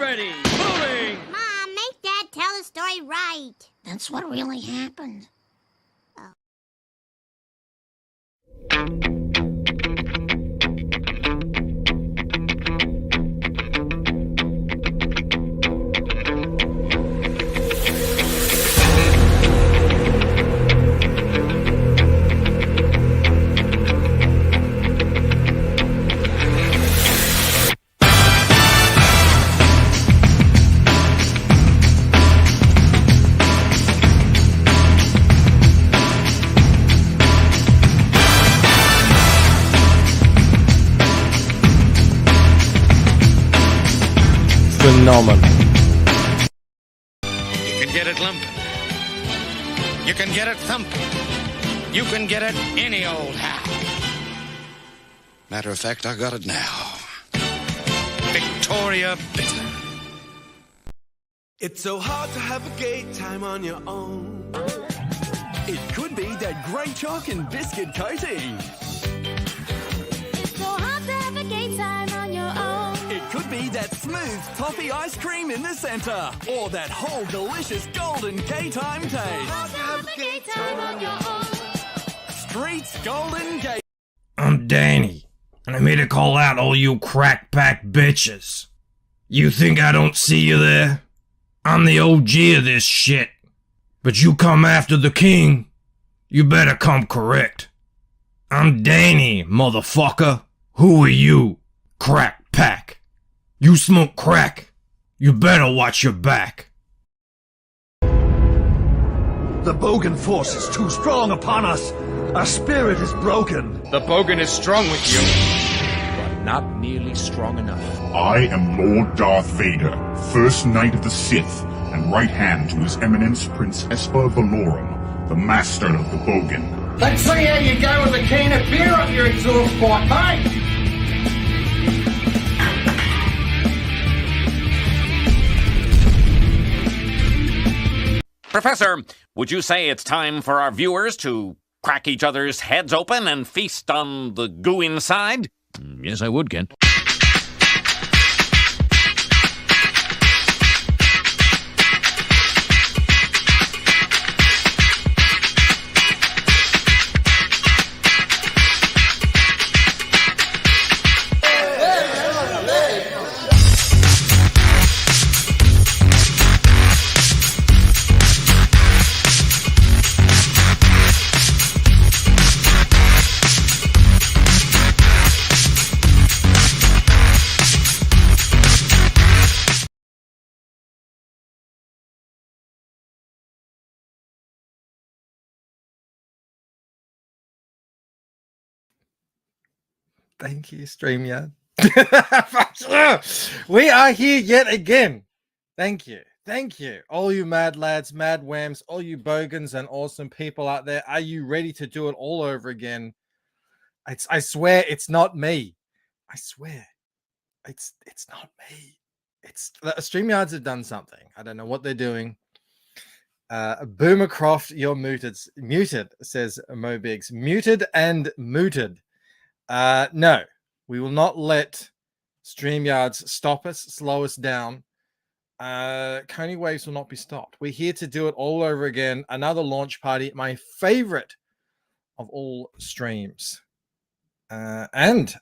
ready. Moving. Mom, make Dad tell the story right. That's what really happened. Phenomenal. You can get it lumping. You can get it thumping. You can get it any old how. Matter of fact, I got it now. Victoria Bitter. It's so hard to have a gay time on your own. It could be that great chalk and biscuit coating. It's so hard to have a gay time on your own. It could be that smooth toffee ice cream in the center. Or that whole delicious golden K-Time taste. Hard to have a gay time on your own. Street's Golden Gay. I'm Danny, and I'm here to call out all you crack pack bitches. You think I don't see you there? I'm the OG of this shit. But you come after the king, you better come correct. I'm Danny, motherfucker. Who are you, crack pack? You smoke crack. You better watch your back. The Bogan force is too strong upon us. Our spirit is broken. The Bogan is strong with you, but not nearly strong enough. I am Lord Darth Vader, First Knight of the Sith, and right hand to His Eminence Prince Esper Valorum, the master of the Bogan. Let's see how you go with a can of beer up your exhaust pipe, mate. Professor, would you say it's time for our viewers to crack each other's heads open and feast on the goo inside? Yes, I would, Ken. Thank you, StreamYard. We are here yet again. Thank you. Thank you. All you mad lads, mad whams, all you bogans and awesome people out there. Are you ready to do it all over again? I swear it's not me. I swear. It's not me. It's StreamYards have done something. I don't know what they're doing. Boomercroft, you're muted, says Mo Biggs. Muted and mooted. No, we will not let StreamYards stop us, slow us down. KONI Waves will not be stopped. We're here to do it all over again. Another launch party, my favorite of all streams. And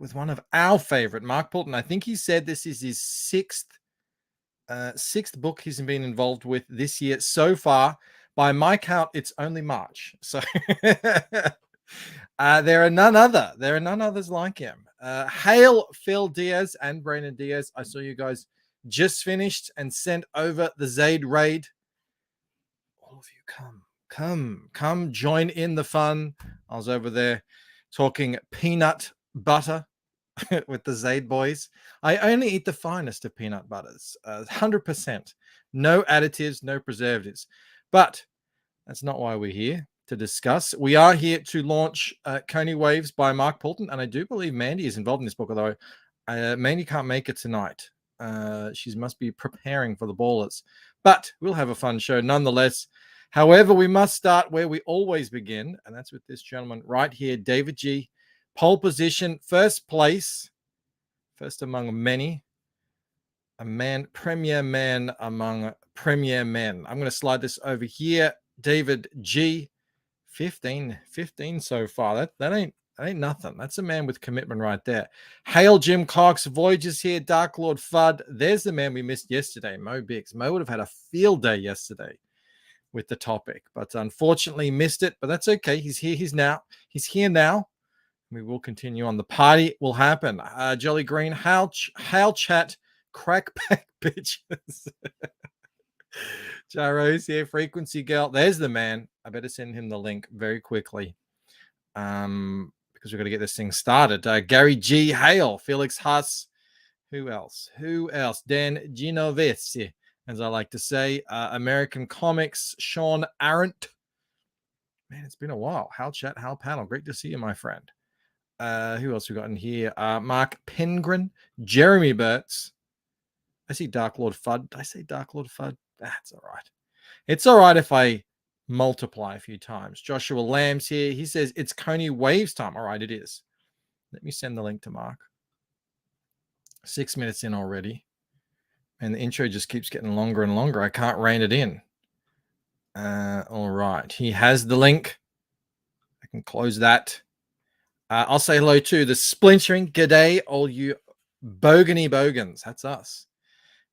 with one of our favorite, Mark Poulton. I think he said this is his sixth book he's been involved with this year so far. By my count, it's only March. So there are none others like him. Hail Phil Diaz and Brandon Diaz. I saw you guys just finished and sent over the Zaid raid. All of you come join in the fun. I was over there talking peanut butter with the Zaid boys. I only eat the finest of peanut butters, 100%. No additives, no preservatives. But that's not why we're here to discuss. We are here to launch KONI Waves by Mark Poulton, and I do believe Mandy is involved in this book, although Mandy can't make it tonight. She must be preparing for the ballers. But we'll have a fun show nonetheless. However, we must start where we always begin, and that's with this gentleman right here, David G. Pole position, first place, first among many. A man, premier man among premier men. I'm going to slide this over here. David G. 15 so far. That ain't nothing. That's a man with commitment right there. Hail Jim Cox, Voyagers here, Dark Lord Fudd. There's the man we missed yesterday, Mo Biggs. Mo would have had a field day yesterday with the topic, but unfortunately missed it. But that's okay. He's here. He's here now. We will continue on. The party will happen. Jolly Green, hail chat, crack back bitches. Jaro's here, Frequency Girl. There's the man. I better send him the link very quickly, because we're going to get this thing started. Gary G. Hale, Felix Huss. Who else? Dan Genovese, as I like to say. American Comics, Sean Arendt. Man, it's been a while. Hal chat, Hal panel. Great to see you, my friend. Who else we got in here? Mark Pengren, Jeremy Burtz. I see Dark Lord Fudd. Did I say Dark Lord Fudd? That's all right. It's all right if I multiply a few times. Joshua Lamb's here. He says it's KONI Waves time. All right, it is. Let me send the link to Mark. 6 minutes in already. And the intro just keeps getting longer and longer. I can't rein it in. All right. He has the link. I can close that. I'll say hello to the Splintering. G'day, all you bogany bogans. That's us.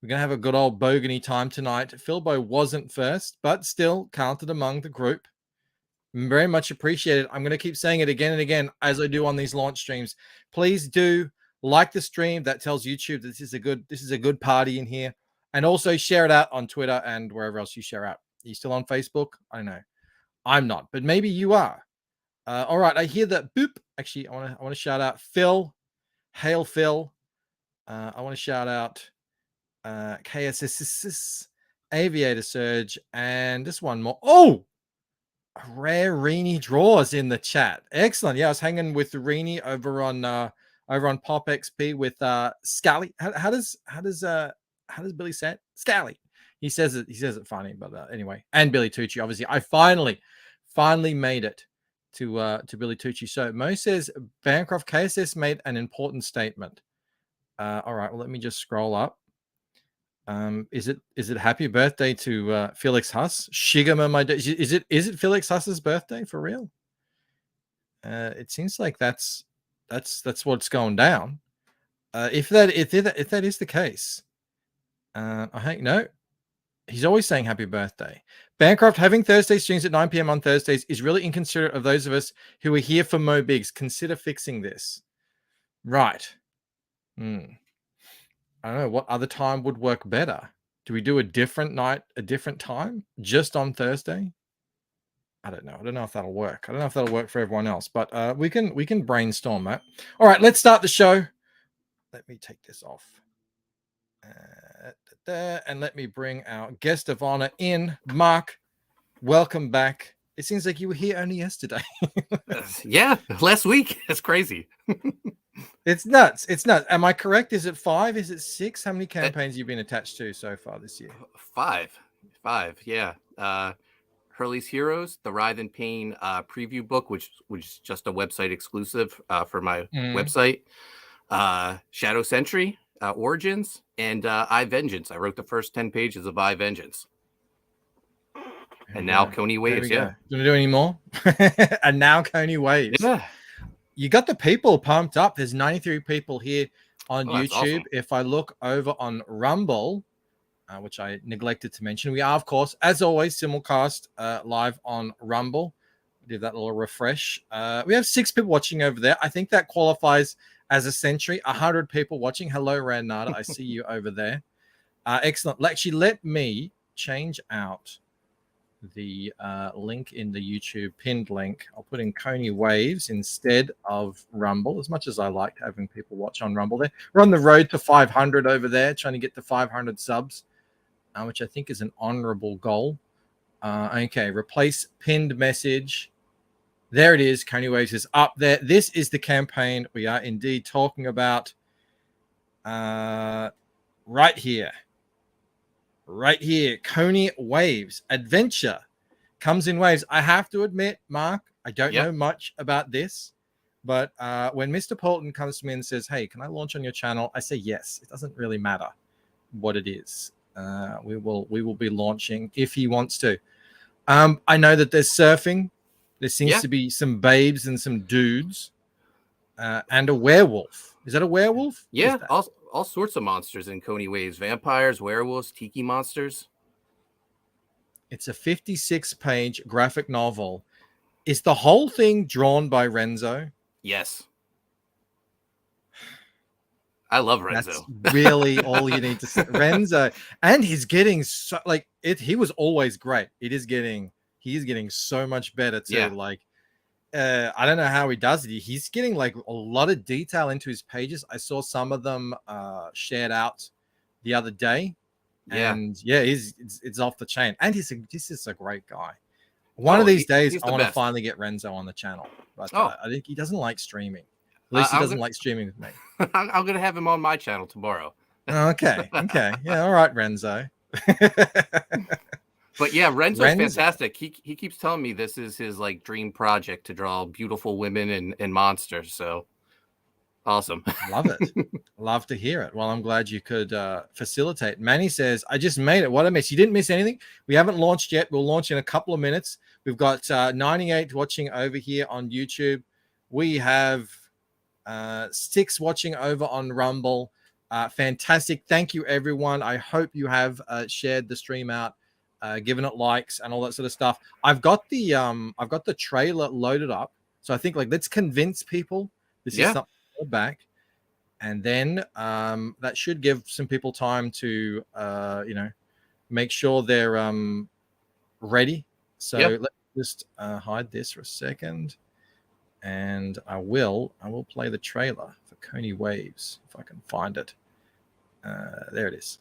We're going to have a good old bogany time tonight. Philbo wasn't first, but still counted among the group. Very much appreciated. I'm going to keep saying it again and again as I do on these launch streams. Please do like the stream. That tells YouTube that this is a good party in here. And also share it out on Twitter and wherever else you share out. Are you still on Facebook? I don't know. I'm not, but maybe you are. All right, I hear that. Boop. Actually, I want to shout out Phil. Hail Phil. I want to shout out KSS, Aviator Surge, and just one more. Oh, Rare Reenie Draws in the chat. Excellent. Yeah, I was hanging with Reenie over on Pop XP with Scally. How does Billy say it? Scally. He says it funny, but anyway. And Billy Tucci, obviously. I finally made it to Billy Tucci. So Mo says Bancroft KSS made an important statement. All right, well, let me just scroll up. Is it happy birthday to Felix Huss? Shigama, my day. Is it Felix Huss's birthday for real? It seems like that's what's going down. If that is the case, I think no. He's always saying happy birthday. Bancroft having Thursday streams at 9 p.m. on Thursdays is really inconsiderate of those of us who are here for Mo Biggs. Consider fixing this. Right. I don't know what other time would work better. Do we do a different night, a different time, just on Thursday? I don't know. I don't know if that'll work. I don't know if that'll work for everyone else, but we can brainstorm that. All right, let's start the show. Let me take this off. And let me bring our guest of honor in. Mark, welcome back. It seems like you were here only yesterday. Yeah, last week. That's crazy. It's nuts. Am I correct? Is it 5? Is it 6? How many campaigns have you been attached to so far this year? 5. Yeah. Hurley's Heroes, the Writhe and Pain preview book, which is just a website exclusive for my website. Shadow Sentry, Origins, and I Vengeance. I wrote the first 10 pages of I Vengeance. And now KONI Waves, yeah. You want to do any more? And now KONI Waves. Yeah. You got the people pumped up. There's 93 people here on YouTube. Awesome. If I look over on Rumble, which I neglected to mention, we are, of course, as always, simulcast live on Rumble. Give that a little refresh. We have 6 people watching over there. I think that qualifies as a century. 100 people watching. Hello, Ranada. I see you over there. Excellent. Actually, let me change out the link in the YouTube pinned link. I'll put in KONI Waves instead of Rumble, as much as I like having people watch on Rumble there. We're on the road to 500 over there, trying to get to 500 subs, which I think is an honorable goal. Okay, replace pinned message. There it is. KONI Waves is up there. This is the campaign we are indeed talking about right here. Right here, KONI Waves. Adventure comes in waves. I have to admit, Mark, I don't know much about this, but when Mr. Polton comes to me and says, hey, can I launch on your channel? I say yes. It doesn't really matter what it is. We will be launching if he wants to. I know that there's surfing. There seems to be some babes and some dudes, and a werewolf. Is that a werewolf? Yeah, all sorts of monsters in KONI Waves: vampires, werewolves, tiki monsters. It's a 56-page graphic novel. Is the whole thing drawn by Renzo? Yes. I love Renzo. That's really all you need to say. Renzo, and he's getting so like it. He was always great. He is getting so much better too. Yeah. Like, I don't know how he does it. He's getting like a lot of detail into his pages. I saw some of them shared out the other day, and it's off the chain. And this is a great guy. One of these days, I want to finally get Renzo on the channel, but I think he doesn't like streaming. At least he doesn't like streaming with me. I'm gonna have him on my channel tomorrow. Okay. Yeah, all right, Renzo. But yeah, Renzo's fantastic. He keeps telling me this is his like dream project to draw beautiful women and monsters. So awesome. Love it. Love to hear it. Well, I'm glad you could facilitate. Manny says, I just made it. What I missed. You didn't miss anything. We haven't launched yet. We'll launch in a couple of minutes. We've got 98 watching over here on YouTube. We have 6 watching over on Rumble. Fantastic. Thank you, everyone. I hope you have shared the stream out, given it likes and all that sort of stuff. I've got the trailer loaded up. So I think like let's convince people this is something back, and then that should give some people time to make sure they're ready. So let's just hide this for a second, and I will play the trailer for KONI Waves if I can find it. There it is.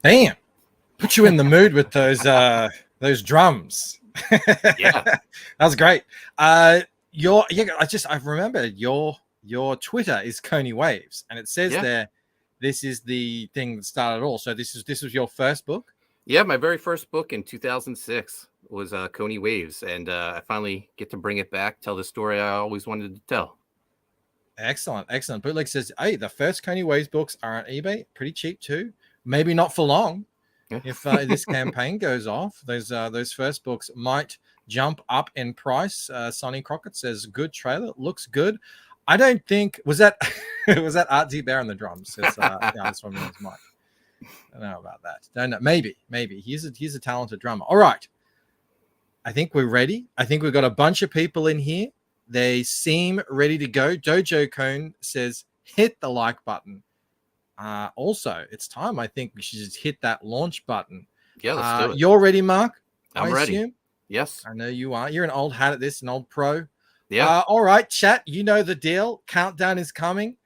Damn, put you in the mood with those drums. Yeah, that was great. I remember your Twitter is KONI Waves, and it says there this is the thing that started it all. So this was your first book? Yeah, my very first book in 2006 was KONI Waves, and I finally get to bring it back, tell the story I always wanted to tell. Excellent. Bootleg says, hey, the first KONI Waves books are on eBay, pretty cheap too. Maybe not for long. If this campaign goes off, those first books might jump up in price. Sonny Crockett says, good trailer, looks good. I don't think was that Art Z Bear on the drums. Says, that's from his mic. I don't know about that. Don't know. Maybe he's a talented drummer. All right, I think we're ready. I think we've got a bunch of people in here. They seem ready to go. Dojo Cone says, hit the like button. Also, it's time. I think we should just hit that launch button. Yeah, let's do it. You're ready, Mark? I'm ready. Assume? Yes. I know you are. You're an old hat at this, an old pro. Yeah. All right, chat. You know the deal. Countdown is coming.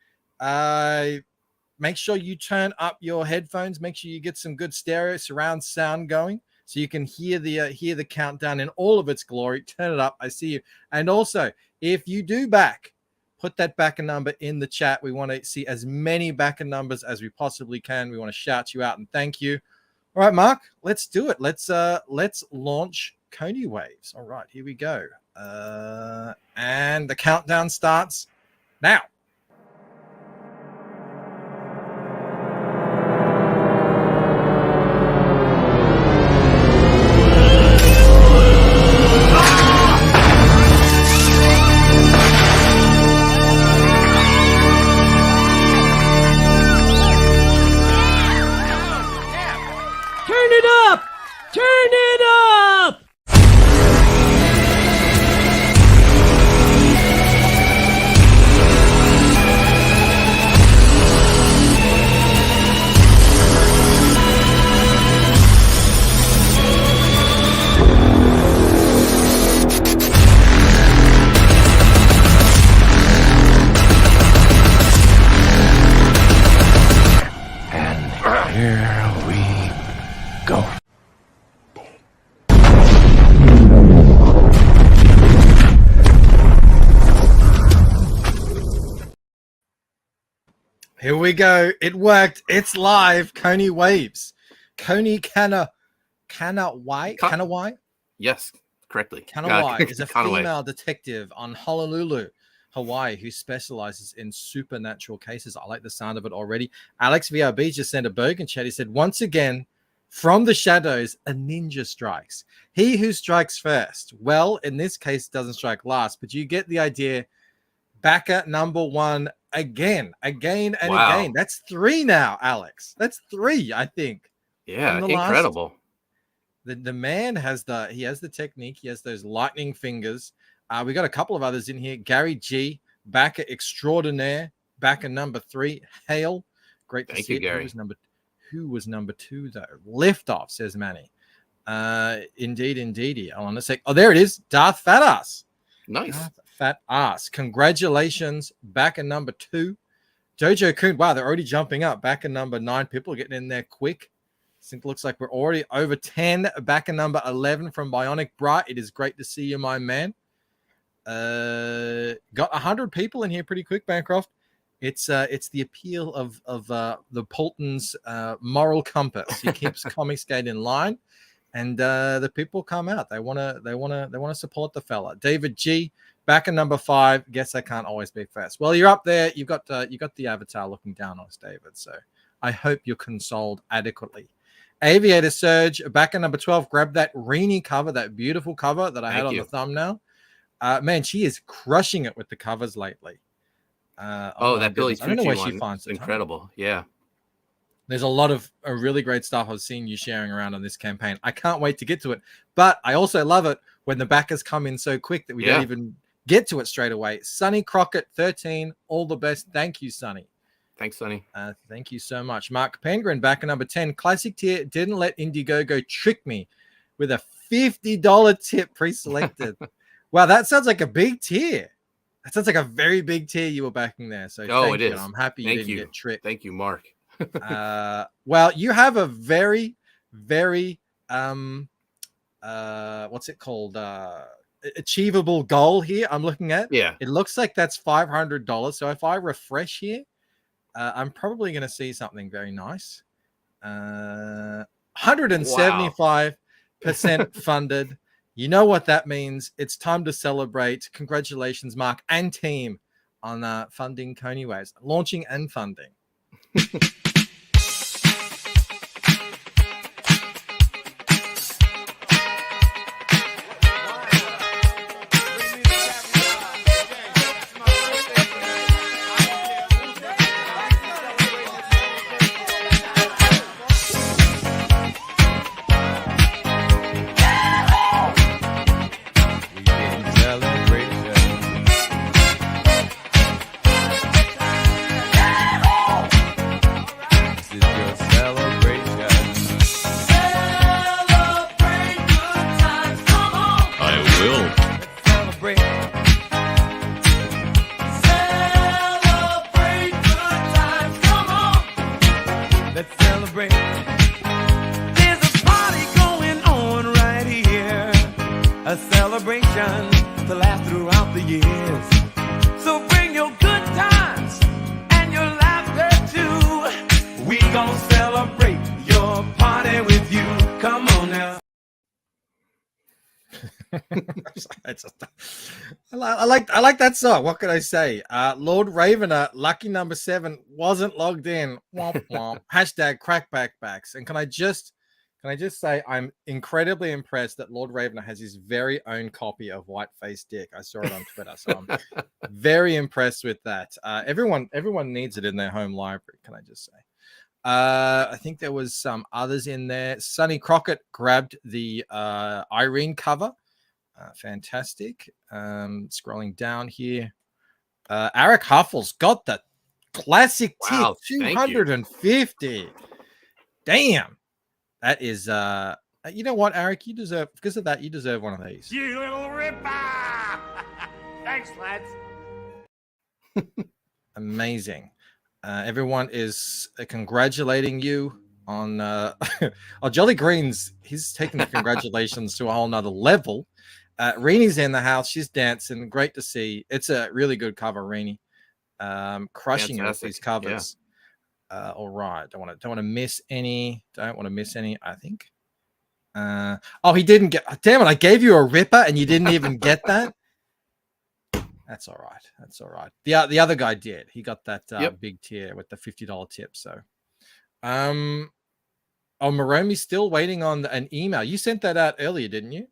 Make sure you turn up your headphones. Make sure you get some good stereo surround sound going so you can hear the countdown in all of its glory. Turn it up. I see you. And also, if you do back, put that backer number in the chat. We want to see as many backer numbers as we possibly can. We want to shout you out and thank you. All right, Mark, let's do it. Let's launch KONI Waves. All right, here we go. And the countdown starts now. Here we go. Here we go. It worked. It's live. KONI waves. KONI Kanawai. Yes, correctly. Kanawai is a Kanawai. female detective on Honolulu, Hawaii, who specializes in supernatural cases. I like the sound of it already. Alex VRB just sent a bogan chat. He said, once again, from the shadows, a ninja strikes. He who strikes first. Well, in this case, doesn't strike last, but you get the idea. Backer number one again and again. That's 3 now, Alex. That's 3, I think. Yeah, incredible. The man has the technique. He has those lightning fingers. We got a couple of others in here. Gary G, backer extraordinaire, backer number 3. Hail, great to Thank see you, it. Gary. Who was number 2 though? Liftoff, says Manny. Indeedy. Hold on a sec. Oh, there it is. Darth Fatass. Nice. Darth Fat ass. Congratulations. Backer number 2. Jojo Kun. Wow, they're already jumping up. Backer number 9. People are getting in there quick. I think it looks like we're already over 10. Backer number 11 from Bionic Bright. It is great to see you, my man. Got 100 people in here pretty quick, Bancroft. It's the appeal of the Polton's moral compass. He keeps Comicsgate in line, and the people come out. They wanna support the fella. David G, backer number 5. Guess I can't always be first. Well, you're up there. You got the avatar looking down on us, David. So I hope you're consoled adequately. Aviator Surge, backer number 12. Grab that Rini cover, that beautiful cover that I had on the thumbnail. Man, she is crushing it with the covers lately. That Billy I don't know where Tucci she one. finds it. Incredible. Yeah. There's a lot of really great stuff I've seen you sharing around on this campaign. I can't wait to get to it. But I also love it when the backers come in so quick that we don't even get to it straight away. Sonny Crockett, 13. All the best. Thank you, Sonny. Thanks, Sonny. Thank you so much. Mark Pengrin, backer number 10. Classic tier, didn't let Indiegogo trick me with a $50 tip pre-selected. Wow, that sounds like a big tier. That sounds like a very big tier you were backing there. So it is. I'm happy you didn't get tricked. Thank you, Mark. Well, you have a very, very what's it called? Achievable goal here. I'm looking at. Yeah. It looks like that's $500. So if I refresh here, I'm probably going to see something very nice. 175% funded. You know what that means. It's time to celebrate. Congratulations, Mark and team, on funding KONI Waves, launching and funding. I like that song. What can I say? Lord Ravener, lucky number 7, wasn't logged in. Womp womp. Hashtag crackbackbacks. And can I just say I'm incredibly impressed that Lord Ravener has his very own copy of Whiteface Dick. I saw it on Twitter, so I'm very impressed with that. Everyone needs it in their home library. Can I just say? I think there was some others in there. Sonny Crockett grabbed the Irene cover. Fantastic. Scrolling down here. Eric Huffle's got the classic tip, 250. Damn. That is you know what, Eric? You deserve, because of that, you deserve one of these. You little ripper! Thanks, lads. Amazing. Everyone is congratulating you on oh, Jolly Greens. He's taking the congratulations to a whole nother level. Reenie's in the house. She's dancing. Great to see. It's a really good cover, Reenie. Crushing it with these covers. All right. Don't want to miss any. Don't want to miss any. I think. Oh, he didn't get. Damn it! I gave you a ripper and you didn't even get that. That's all right. That's all right. The other guy did. He got that big tier with the $50 tip. So, oh, Moromi's still waiting on an email. You sent that out earlier, didn't you?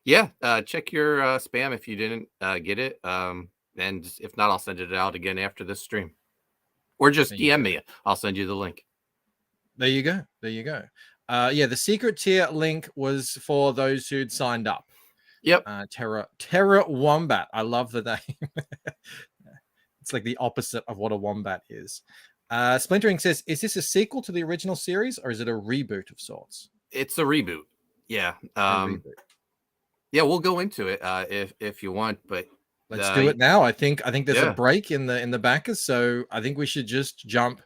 Yeah. Check your spam if you didn't get it. And if not, I'll send it out again after this stream, or just DM me. I'll send you the link. There you go. There you go. Yeah, the secret tier link was for those who'd signed up. Yep. Terra Wombat. I love the name. It's like the opposite of what a wombat is. Splintering says, is this a sequel to the original series or is it a reboot of sorts? It's a reboot. Yeah. Yeah, we'll go into it if you want, but let's do it now. I think there's a break in the backers, so I think we should just jump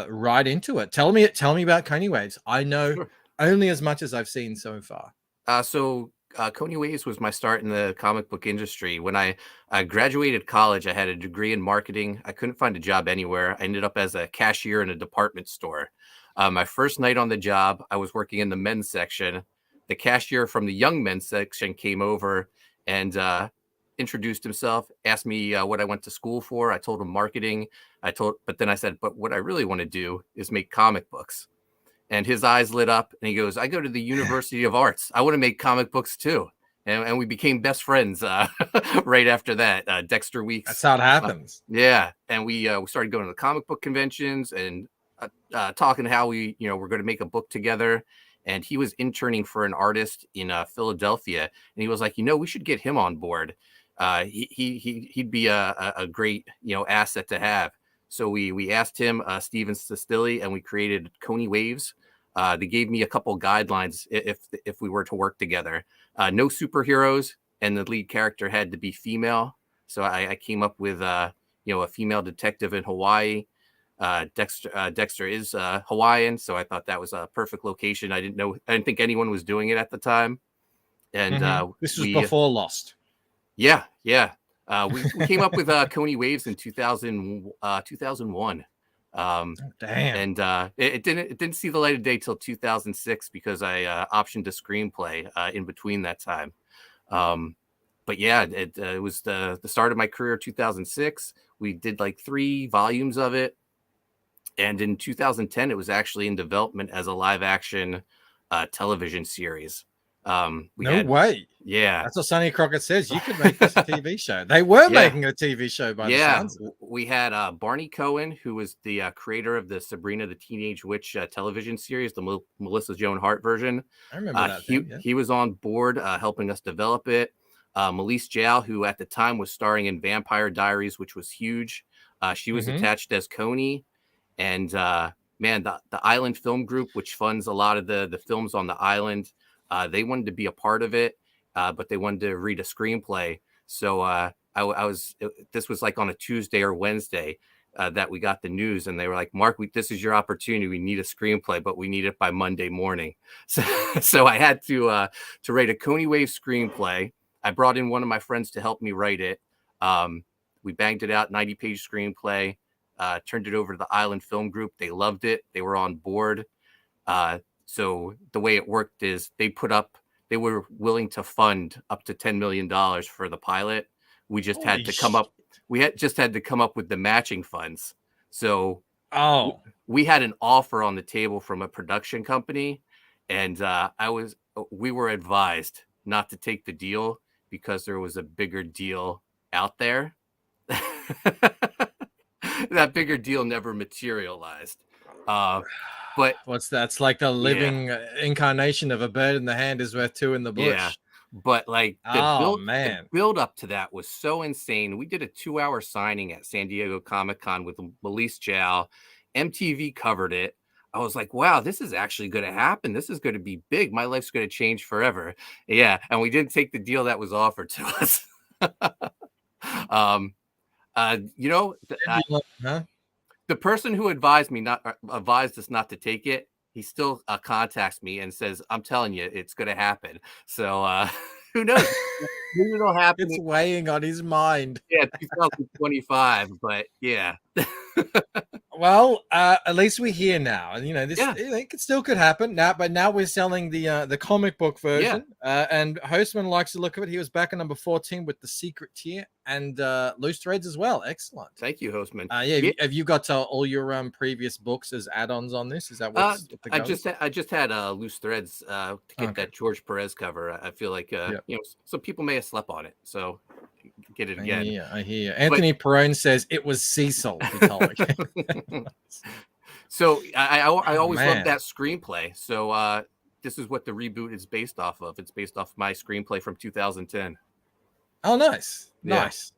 right into it. Tell me about KONI Waves. I know only as much as I've seen so far. KONI Waves was my start in the comic book industry. When I graduated college, I had a degree in marketing. I couldn't find a job anywhere. I ended up as a cashier in a department store. My first night on the job, I was working in the men's section. The cashier from the young men's section came over and introduced himself, asked me what I went to school for. I told him marketing. But then I said, but what I really want to do is make comic books. And his eyes lit up and he goes, I go to the University of Arts. I want to make comic books too. And we became best friends right after that. Dexter Weeks. That's how it happens. Yeah. And we started going to the comic book conventions and talking how we're going to make a book together. And he was interning for an artist in Philadelphia. And he was like, we should get him on board. He'd be a great, asset to have. So we asked him, Steven Sestilli, and we created KONI Waves. They gave me a couple guidelines if we were to work together. No superheroes, and the lead character had to be female. So I came up with a female detective in Hawaii. Dexter is Hawaiian, so I thought that was a perfect location. I didn't think anyone was doing it at the time. And this was before Lost. Yeah. We came up with KONI Waves in 2001. Damn. And it didn't see the light of day till 2006 because I optioned a screenplay in between that time. But yeah, it was the start of my career. 2006. We did like 3 volumes of it, and in 2010 it was actually in development as a live action television series. No way. Yeah. That's what Sonny Crockett says. You could make this a TV show. They were making a TV show by the sounds of it. We had Barney Cohen, who was the creator of the Sabrina the Teenage Witch television series, the Melissa Joan Hart version. I remember that. He was on board helping us develop it. Melise Jal, who at the time was starring in Vampire Diaries, which was huge. She was attached as KONI. And man, the Island Film Group, which funds a lot of the films on the island, they wanted to be a part of it, but they wanted to read a screenplay. So this was like on a Tuesday or Wednesday that we got the news, and they were like, Mark, this is your opportunity. We need a screenplay, but we need it by Monday morning. So I had to write a KONI Wave screenplay. I brought in one of my friends to help me write it. We banged it out, 90-page screenplay, turned it over to the Island Film Group. They loved it. They were on board. So the way it worked is they were willing to fund up to $10 million for the pilot. We just had to come up with the matching funds. So we had an offer on the table from a production company, and we were advised not to take the deal because there was a bigger deal out there. That bigger deal never materialized. But that's like the living incarnation of a bird in the hand is worth 2 in the bush. Yeah, but like the build up to that was so insane. We did a 2-hour signing at San Diego Comic-Con with Melise Jal. MTV covered it. I was like, wow, this is actually going to happen. This is going to be big. My life's going to change forever. Yeah, and we didn't take the deal that was offered to us. the person who advised us not to take it, he still contacts me and says, "I'm telling you, it's going to happen." So who knows? Maybe it'll happen. It's weighing on his mind. Yeah, 2025, but yeah. Well, at least we're here now, and this Yeah. it still could happen now. But now we're selling the comic book version, and Hostman likes to look at it. He was back at number 14 with the Secret Tier and Loose Threads as well. Excellent. Thank you, Hostman. Yeah, have you got all your previous books as add-ons on this? Is that what the I go is? just had Loose Threads to get that George Perez cover. I feel like some people may have slept on it, so get it again. I hear you. Anthony Perone says it was Cecil who told me. So I always man. loved that screenplay. So this is what the reboot is based off of. It's based off my screenplay from 2010. Oh, nice. Yeah. Nice.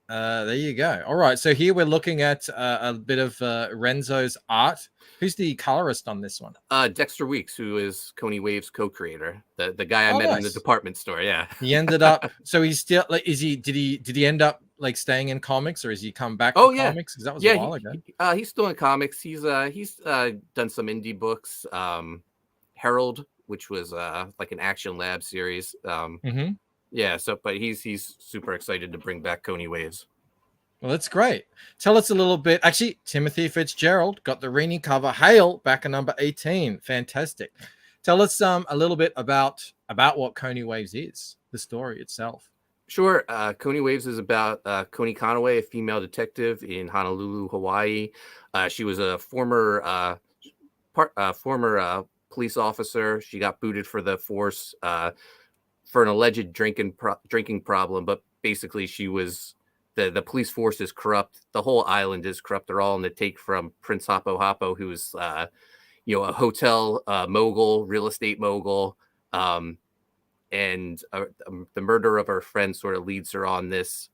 There you go. All right. So here we're looking at a bit of Renzo's art. Who's the colorist on this one? Dexter Weeks, who is KONI Waves co-creator, the guy I met in the nice. department store. Yeah. He ended up. So he's still like. Did he end up like staying in comics, or has he come back? Oh to yeah, comics? Because that was a while ago. He's still in comics. He's done some indie books. Herald, which was like an Action Lab series. Yeah. So, but he's super excited to bring back KONI Waves. Well, that's great. Tell us a little bit. Actually, Timothy Fitzgerald got the Rini cover. Hale back at number 18. Fantastic. Tell us a little bit about what KONI Waves is, the story itself. Sure. KONI Waves is about Koni Conaway, a female detective in Honolulu, Hawaii. She was a former police officer. She got booted for the force for an alleged drinking problem, but basically she was the police force is corrupt. The whole island is corrupt. They're all in the take from Prince Hapo Hapo, who's a hotel mogul, real estate mogul. And the murder of her friend sort of leads her on this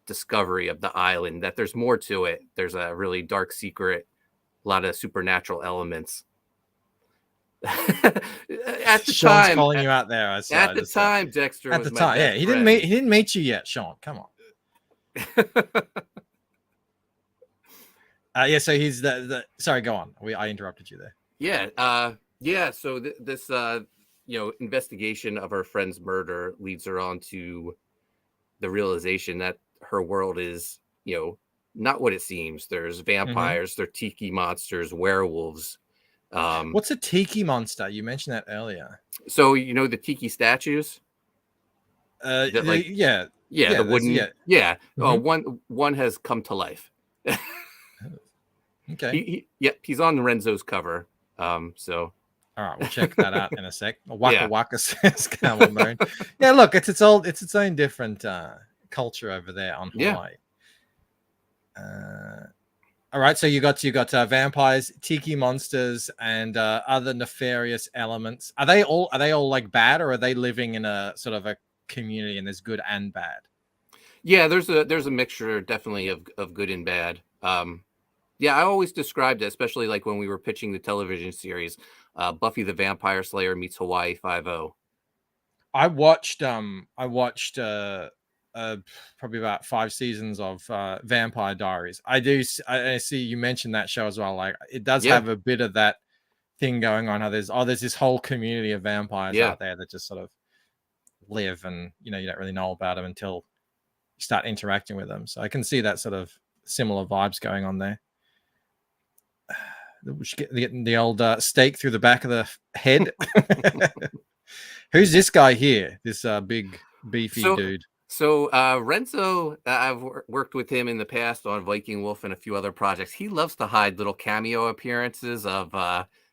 discovery of the island, that there's more to it. There's a really dark secret, a lot of supernatural elements. At the Sean's time, calling you out there. At the time, Dexter. At the time, yeah, he didn't meet you yet, Sean. Come on. Yeah. So he's the. Sorry, go on. I interrupted you there. Yeah. So this investigation of her friend's murder leads her on to the realization that her world is not what it seems. There's vampires, there are tiki monsters, werewolves. What's a tiki monster? You mentioned that earlier. So the tiki statues. The wooden. One has come to life. Okay. He's on Renzo's cover. So. All right, we'll check that out in a sec. Waka Waka says Camel Moon. Yeah, look, it's its own different culture over there on Hawaii. All right, so you got vampires, tiki monsters, and other nefarious elements. Are they all like bad, or are they living in a sort of a community and there's good and bad? Yeah, there's a mixture definitely of good and bad. I always described it, especially like when we were pitching the television series, Buffy the Vampire Slayer meets Hawaii 5-0. I watched probably about 5 seasons of Vampire Diaries. I see you mentioned that show as well. Like it does have a bit of that thing going on. How there's this whole community of vampires out there that just sort of live, and you don't really know about them until you start interacting with them. So I can see that sort of similar vibes going on there. We should get the old stake through the back of the head. Who's this guy here? This big beefy dude. So Renzo, I've worked with him in the past on Viking Wolf and a few other projects. He loves to hide little cameo appearances of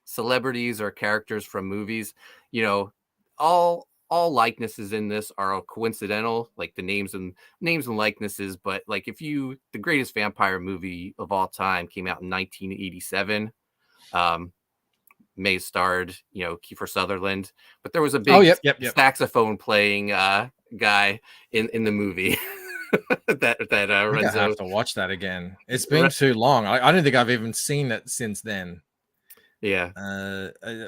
celebrities or characters from movies. All likenesses in this are coincidental, like the names and likenesses. But like the greatest vampire movie of all time came out in 1987. May starred, Kiefer Sutherland, but there was a big saxophone playing guy in the movie. that Renzo. I have to watch that again. It's been too long. I don't think I've even seen it since then. Yeah.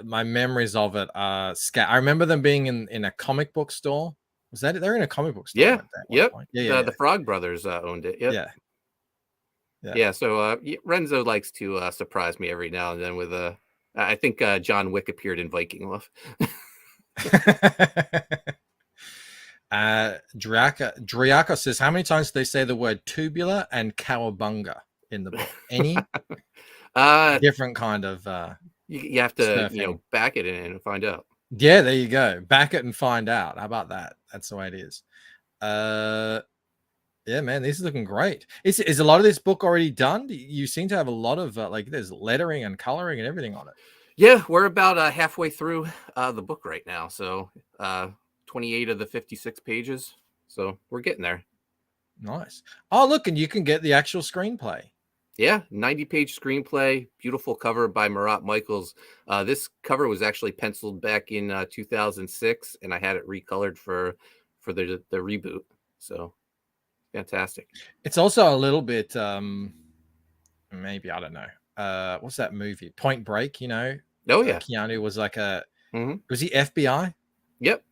My memories of it are I remember them being in a comic book store. Was that they're in a comic book store? Yeah. Yep. Yeah. The Frog Brothers owned it. Yep. Yeah. Yeah. So Renzo likes to surprise me every now and then with I think John Wick appeared in Viking Love. Driaka says, how many times do they say the word tubular and cowabunga in the book? Any different kind of you have to back it in and find out. Yeah, there you go. Back it and find out. How about that? That's the way it is. Yeah, man, this is looking great. Is a lot of this book already done? You seem to have a lot of there's lettering and coloring and everything on it. Yeah, we're about halfway through the book right now. So 28 of the 56 pages. So we're getting there. Nice. Oh, look, and you can get the actual screenplay. Yeah, 90-page screenplay, beautiful cover by Marat Michaels. This cover was actually penciled back in 2006, and I had it recolored for the reboot. So fantastic. It's also a little bit maybe, I don't know. What's that movie? Point Break, you know? Oh yeah. Keanu was like was he FBI? Yep.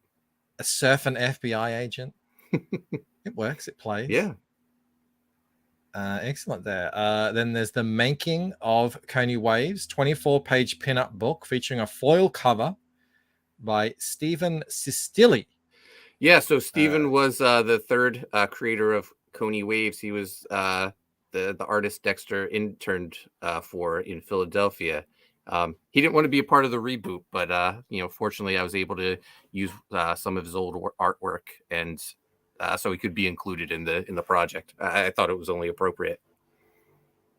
A surfing FBI agent. It works, it plays. Yeah. Excellent there. Then there's the Making of KONI Waves, 24-page pinup book featuring a foil cover by Stephen Sistili. Yeah, so Stephen was the third creator of KONI Waves. He was the artist Dexter interned for in Philadelphia. He didn't want to be a part of the reboot, but fortunately, I was able to use some of his old artwork, and so he could be included in the project. I thought it was only appropriate.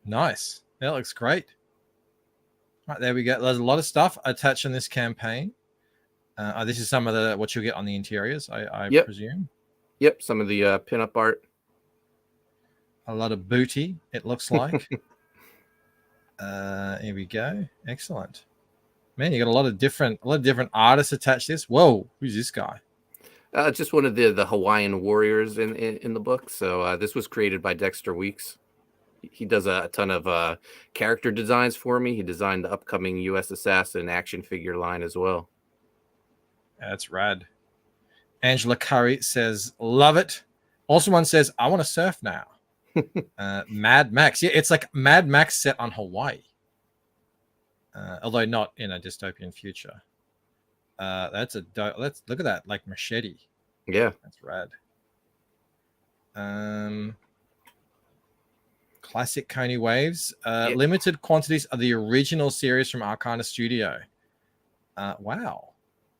Nice. That looks great. All right, there we go. There's a lot of stuff attached in this campaign. This is some of what you'll get on the interiors, I presume. Yep, some of the pinup art. A lot of booty, it looks like. Here we go. Excellent. Man, you got a lot of different artists attached to this. Whoa, who's this guy? Just one of the Hawaiian warriors in the book. So this was created by Dexter Weeks. He does a ton of character designs for me. He designed the upcoming U.S. Assassin action figure line as well. That's rad. Angela Curry says, love it. Also, one says, I want to surf now. Mad Max. Yeah, it's like Mad Max set on Hawaii. Although not in a dystopian future. Let's look at that, like machete. Yeah. That's rad. Classic KONI Waves. Limited quantities of the original series from Arcana Studio. Wow.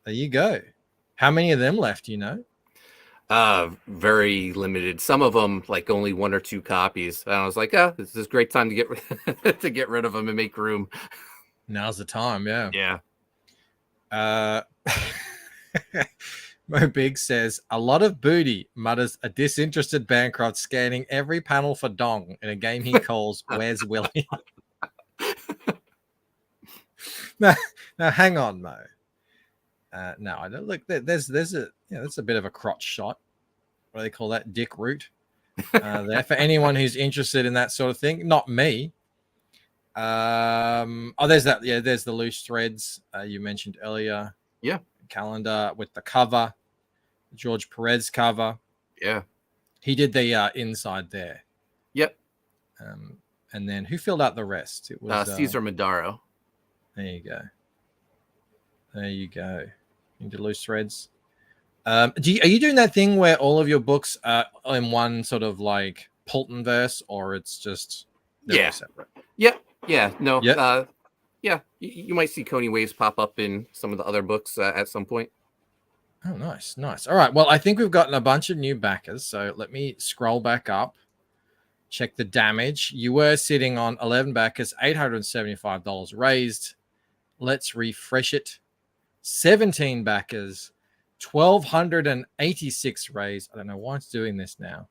There you go. How many of them left, you know? Very limited. Some of them, like only 1 or 2 copies. And I was like, this is a great time to get rid of them and make room. Now's the time, yeah. Yeah. Mo Big says, a lot of booty, mutters a disinterested Bancroft scanning every panel for dong in a game he calls Where's Willie? Now, hang on, Mo. No, I don't look. There's a that's a bit of a crotch shot. What do they call that? Dick root. There for anyone who's interested in that sort of thing. Not me. There's that. Yeah, there's the loose threads you mentioned earlier. Yeah, calendar with the cover, George Perez cover. Yeah, he did the inside there. Yep. And then who filled out the rest? It was Cesar Madaro. There you go. There you go. Into loose threads. Are you doing that thing where all of your books are in one sort of like Pulton verse, or it's just all separate? Yep. Yeah. No. Yep. Yeah. You might see KONI Waves pop up in some of the other books at some point. Oh, nice. All right. Well, I think we've gotten a bunch of new backers. So let me scroll back up. Check the damage. You were sitting on 11 backers, $875 raised. Let's refresh it. 17 backers, 1,286 raised. I don't know why it's doing this now.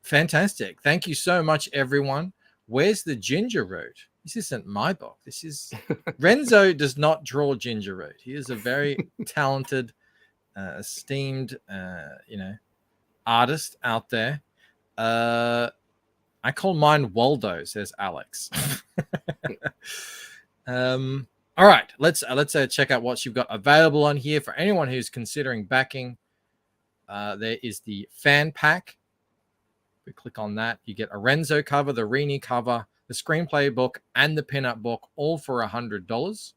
Fantastic. Thank you so much, everyone. Where's the ginger root? This isn't my book. This is Renzo does not draw ginger root. He is a very talented, esteemed, artist out there. I call mine Waldo, says Alex. All right, let's check out what you've got available on here for anyone who's considering backing. There is the fan pack. We click on that. You get a Renzo cover, the Rini cover, the screenplay book, and the pinup book, all for $100.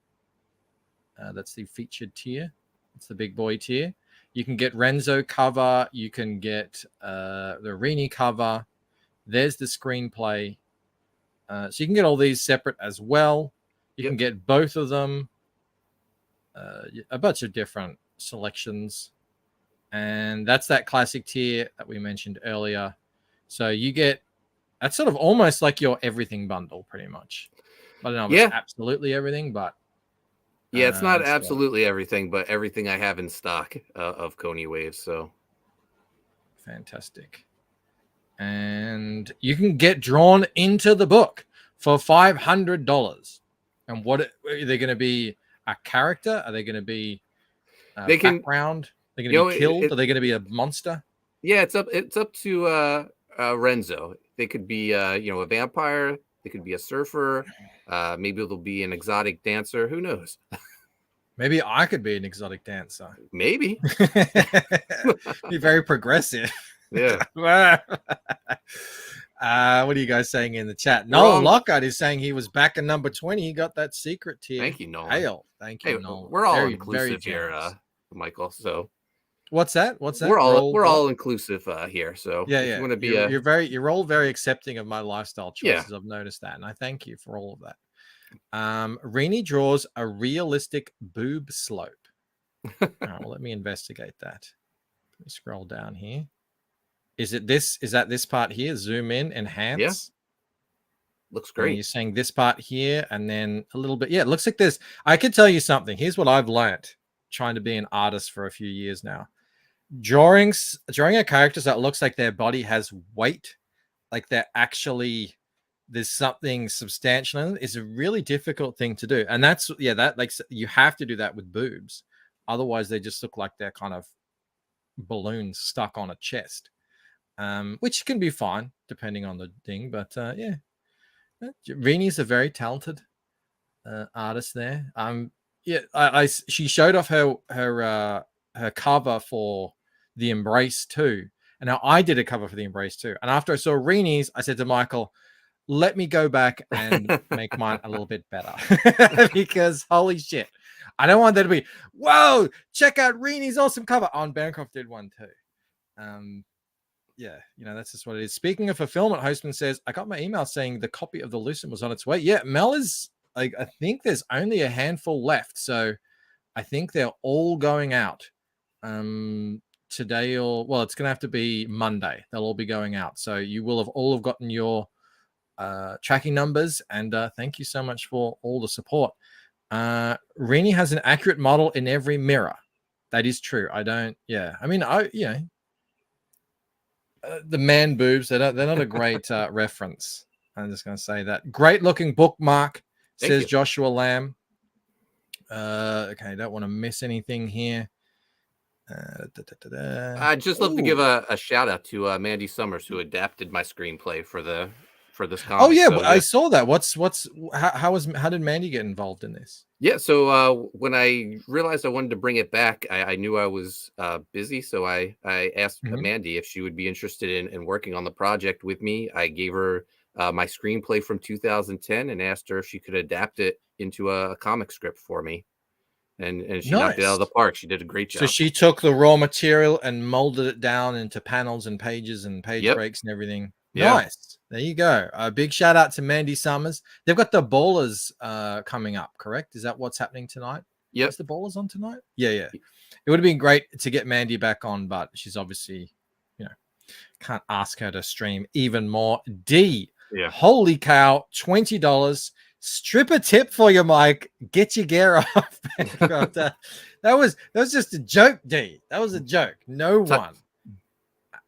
That's the featured tier. It's the big boy tier. You can get Renzo cover. You can get the Rini cover. There's the screenplay. So you can get all these separate as well. You can get both of them. A bunch of different selections. And that's that classic tier that we mentioned earlier. So you get, that's sort of almost like your everything bundle, pretty much. I don't know if it's absolutely everything, but yeah, it's not absolutely everything, but everything I have in stock of KONI waves. So fantastic. And you can get drawn into the book for $500. And what are they going to be? A character? Are they going to be background? Are they going to be killed? Are they going to be a monster? Yeah, it's up to Renzo. They could be a vampire. They could be a surfer. Maybe it'll be an exotic dancer. Who knows? Maybe I could be an exotic dancer. Maybe. Be very progressive. Yeah. What are you guys saying in the chat? Nolan Lockhart is saying he was back in number 20. He got that secret tier. Thank you, Nolan. Hail. Thank you, Nolan. We're all inclusive here, Michael. So what's that? What's that? We're all inclusive here. So yeah. If you want to be you're all very accepting of my lifestyle choices. I've noticed that, and I thank you for all of that. Rini draws a realistic boob slope. All right, well, let me investigate that. Let me scroll down here. Is that this part here? Zoom in, enhance. Yeah. Looks great. And you're saying this part here, and then a little bit. Yeah, it looks like this. I can tell you something. Here's what I've learnt trying to be an artist for a few years now. Drawing a character that looks like their body has weight, like they're actually there's something substantial in it, is a really difficult thing to do. And that's that like you have to do that with boobs. Otherwise, they just look like they're kind of balloons stuck on a chest. Which can be fine depending on the thing, but Rini's a very talented artist there. She showed off her cover for the Embrace too, and now I did a cover for the Embrace too. And after I saw Rini's, I said to Michael, "Let me go back and make mine a little bit better," because holy shit, I don't want that to be whoa. Check out Rini's awesome cover. On Bancroft did one too. Yeah, that's just what it is. Speaking of fulfillment, Hostman says, I got my email saying the copy of the Lucent was on its way. Yeah, Mel is like, I think there's only a handful left. So I think they're all going out today it's going to have to be Monday. They'll all be going out. So you will have all gotten your tracking numbers. And thank you so much for all the support. Rini has an accurate model in every mirror. That is true. The man boobs, they're not a great reference. I'm just going to say that. Great looking bookmark, says Joshua Lamb. Okay, don't want to miss anything here. I'd just love to give a shout out to Mandy Summers, who adapted my screenplay for this comic. Oh yeah, I saw that. How did Mandy get involved in this? Yeah, so when I realized I wanted to bring it back, I knew I was busy, so I asked Mandy if she would be interested in working on the project with me. I gave her my screenplay from 2010 and asked her if she could adapt it into a comic script for me. And she knocked it out of the park. She did a great job. So she took the raw material and molded it down into panels and pages and page breaks and everything. Yeah. Nice. There you go. A big shout out to Mandy Summers. They've got the Ballers coming up, correct? Is that what's happening tonight? Yep. Is the Ballers on tonight? Yeah. It would have been great to get Mandy back on, but she's obviously, can't ask her to stream even more. Yeah. Holy cow, $20. Stripper tip for you, Mike. Get your gear off. that was just a joke, D. That was a joke. No one.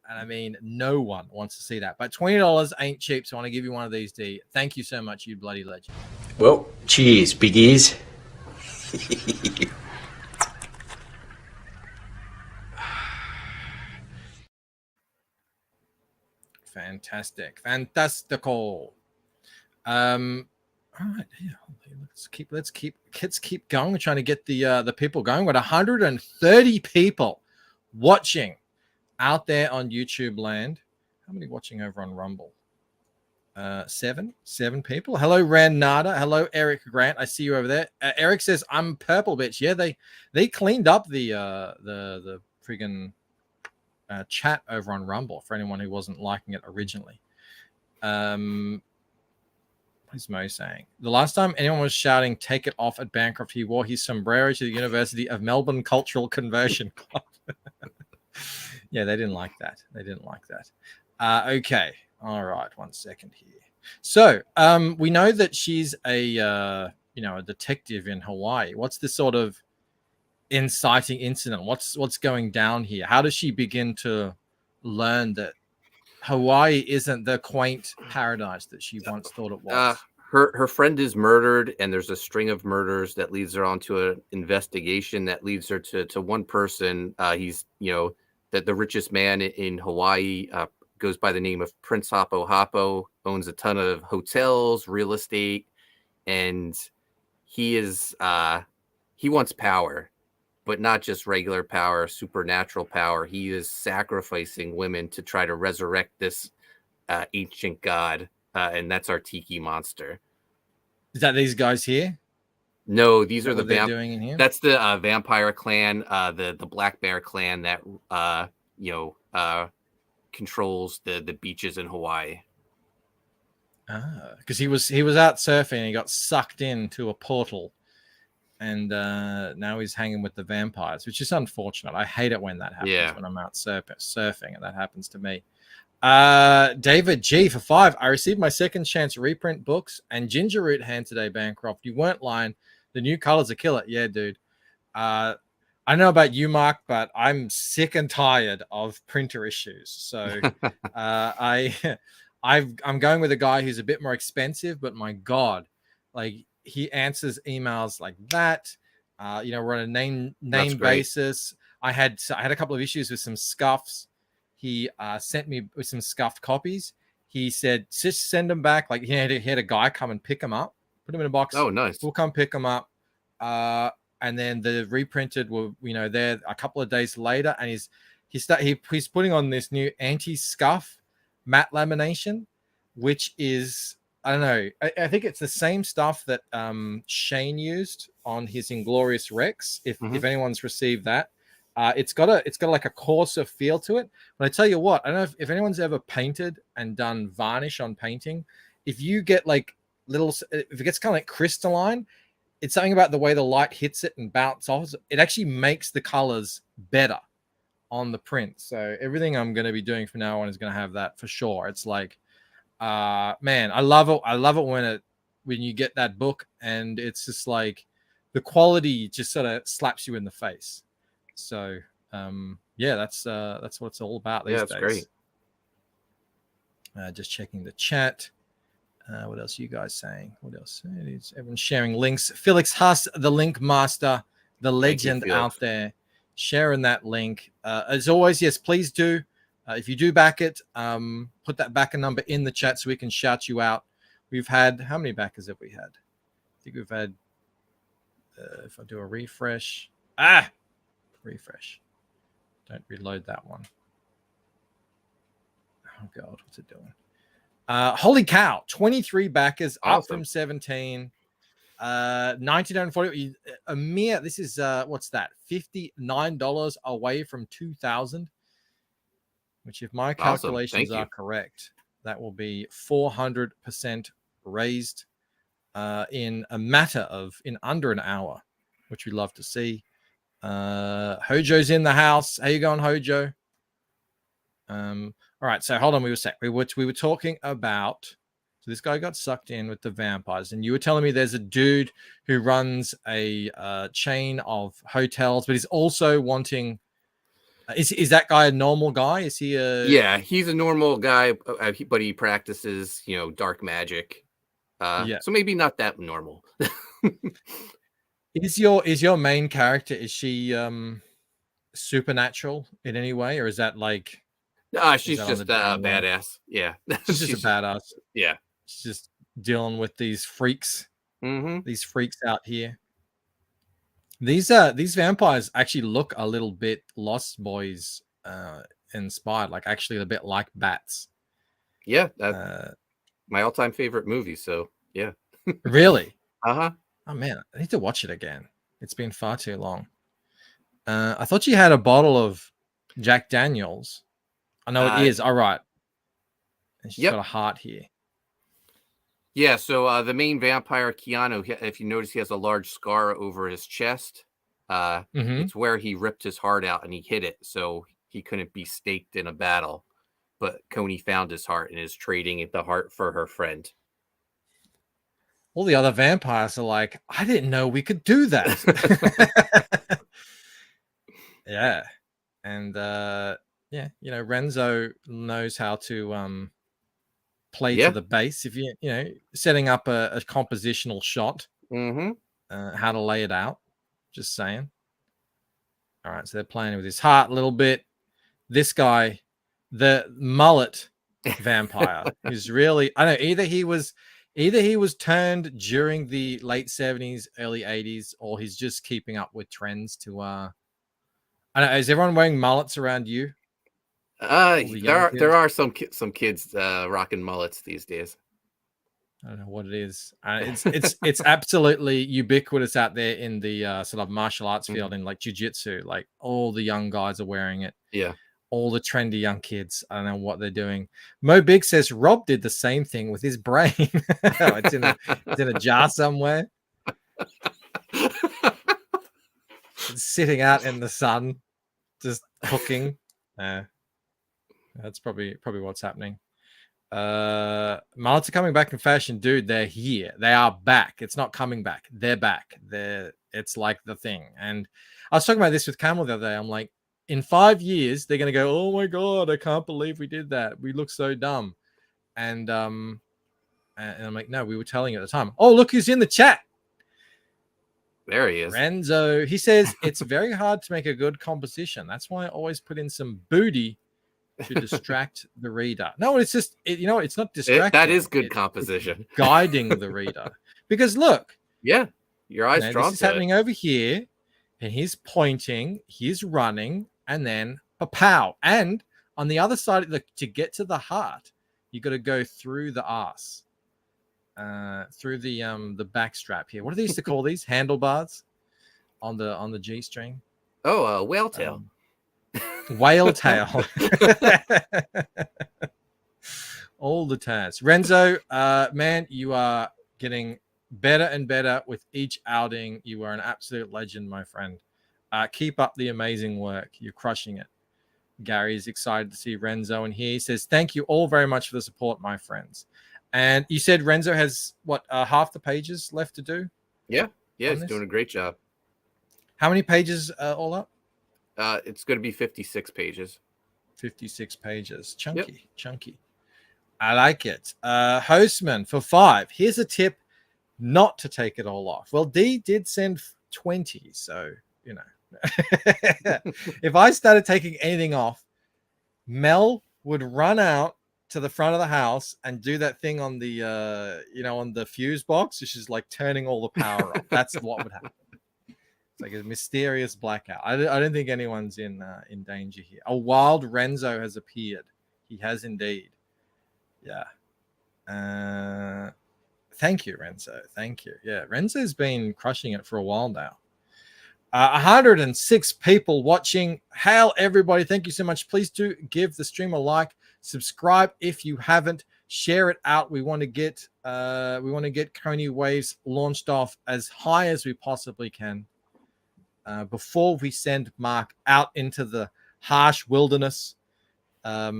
And I mean, no one wants to see that. But $20 ain't cheap, so I want to give you one of these, D. Thank you so much, you bloody legend. Well, cheers, big ears. Fantastical. All right, let's keep going. We're trying to get the people going. We're at 130 people watching out there on YouTube land. How many watching over on Rumble? Seven people. Hello, Rand Nada. Hello, Eric Grant. I see you over there. Eric says I'm purple, bitch. Yeah, they cleaned up the friggin' chat over on Rumble for anyone who wasn't liking it originally. What is Mo saying? The last time anyone was shouting "Take it off" at Bancroft, he wore his sombrero to the University of Melbourne Cultural Conversion Club. Yeah, they didn't like that. Okay. All right. 1 second here. So we know that she's a detective in Hawaii. What's the sort of inciting incident? What's going down here? How does she begin to learn that Hawaii isn't the quaint paradise that she once thought it was? Her friend is murdered, and there's a string of murders that leads her onto an investigation that leads her to one person. He's the richest man in Hawaii. Goes by the name of Prince Hapo Hapo, owns a ton of hotels, real estate, and he wants power, but not just regular power, supernatural power. He is sacrificing women to try to resurrect this ancient god, and that's our tiki monster. Is that these guys here? No, these are the doing in here. That's the vampire clan, the Black Bear clan that controls the beaches in Hawaii. Because he was out surfing and he got sucked into a portal, and now he's hanging with the vampires, which is unfortunate. I hate it when that happens. When I'm out surfing and that happens to me. David G for 5. I received my second chance reprint books and Ginger Root hand today, Bancroft. You weren't lying. The new colors are killer. Yeah, dude. I don't know about you, Mark, but I'm sick and tired of printer issues. So I'm going with a guy who's a bit more expensive, but my God, like he answers emails like that. We're on a name basis. I had a couple of issues with some scuffs. He sent me with some scuffed copies. He said, just send them back. Like he had a guy come and pick them up, put them in a box. Oh, nice. We'll come pick them up. And then the reprinted were, there a couple of days later, and he's putting on this new anti-scuff matte lamination, which is, I don't know, I think it's the same stuff that Shane used on his Inglorious Rex. If anyone's received that, it's got like a coarser feel to it. But I tell you what, I don't know if anyone's ever painted and done varnish on painting. If you get like if it gets kind of like crystalline, it's something about the way the light hits it and bounces off. It actually makes the colors better on the print. So everything I'm going to be doing from now on is going to have that for sure. It's like, man, I love it. I love it when you get that book and it's just like the quality just sort of slaps you in the face. So yeah, that's what it's all about these days. That's great. Just checking the chat. What else are you guys saying? What else? Everyone's sharing links. Felix Huss, the link master, the legend out there, sharing that link. As always, yes, please do. If you do back it, put that backer number in the chat so we can shout you out. We've had, how many backers have we had? I think we've had, if I do a refresh. Refresh. Don't reload that one. Oh, God, what's it doing? Holy cow, 23 backers, awesome. Up from 17. 1940. A mere, this is what's that? $59 away from 2,000. Which, if my calculations are correct, that will be 400% raised in under an hour, which we love to see. Hojo's in the house. How you going, Hojo? All right, so hold on. We were talking about. So this guy got sucked in with the vampires, and you were telling me there's a dude who runs a chain of hotels, but he's also wanting. Is that guy a normal guy? Is he a? Yeah, he's a normal guy, but he practices, dark magic. Yeah. So maybe not that normal. Is your main character? Is she supernatural in any way, or is that like? She's just a badass. Yeah. She's just a badass. Yeah. She's just dealing with these freaks. These freaks out here. These vampires actually look a little bit Lost Boys inspired, like actually a bit like bats. Yeah, my all-time favorite movie. So yeah. Really? Uh-huh. Oh man, I need to watch it again. It's been far too long. I thought you had a bottle of Jack Daniels. I know it is. All right. And she's got a heart here. Yeah, so the main vampire, Keanu, if you notice, he has a large scar over his chest. It's where he ripped his heart out and he hid it, so he couldn't be staked in a battle. But KONI found his heart and is trading the heart for her friend. All the other vampires are like, I didn't know we could do that. Yeah. And yeah, you know, Renzo knows how to play to the base. If you know, setting up a compositional shot, how to lay it out. Just saying. All right, so they're playing with his heart a little bit. This guy, the mullet vampire, is really, I don't know, either he was turned during the late 70s, early 80s, or he's just keeping up with trends to I don't know, is everyone wearing mullets around you? There are some kids rocking mullets these days. I don't know what it is. It's absolutely ubiquitous out there in the sort of martial arts field, in like jiu-jitsu. Like all the young guys are wearing it. Yeah. All the trendy young kids. I don't know what they're doing. Mo Big says Rob did the same thing with his brain. It's in a jar somewhere. It's sitting out in the sun, just cooking. That's probably what's happening. Mullets are coming back in fashion, dude. They're here. They are back. It's not coming back. They're back. It's like the thing. And I was talking about this with Camel the other day. I'm like, in 5 years, they're gonna go, oh my god, I can't believe we did that. We look so dumb. And I'm like, no, we were telling you at the time. Oh, look who's in the chat. There he is. Renzo. He says it's very hard to make a good composition. That's why I always put in some booty to distract the reader. No, it's just it's not distracting. That is good composition. It's guiding the reader. Because look, your eyes drawn. This is happening over here, and he's pointing, he's running, and then pow. And on the other side, to get to the heart, you got to go through the ass, through the back strap here. What do they used to call these? Handlebars on the G string. Oh, whale tail. Whale tail. All the times. Renzo, man, you are getting better and better with each outing. You are an absolute legend, my friend. Keep up the amazing work. You're crushing it. Gary's excited to see Renzo in here. He says, thank you all very much for the support, my friends. And you said Renzo has half the pages left to do? Yeah, he's doing a great job. How many pages all up? It's going to be 56 pages. 56 pages. Chunky. I like it. Hostman for 5. Here's a tip not to take it all off. Well, D did send 20, so, you know. If I started taking anything off, Mel would run out to the front of the house and do that thing on the, on the fuse box, which is like turning all the power off. That's what would happen. It's like a mysterious blackout. I don't think anyone's in danger here. A wild Renzo has appeared. He has indeed. Yeah. Thank you, Renzo. Thank you. Yeah, Renzo's been crushing it for a while now. 106 people watching. Hail, everybody. Thank you so much. Please do give the stream a like. Subscribe if you haven't. Share it out. We want to get KONI Waves launched off as high as we possibly can. Before we send Mark out into the harsh wilderness of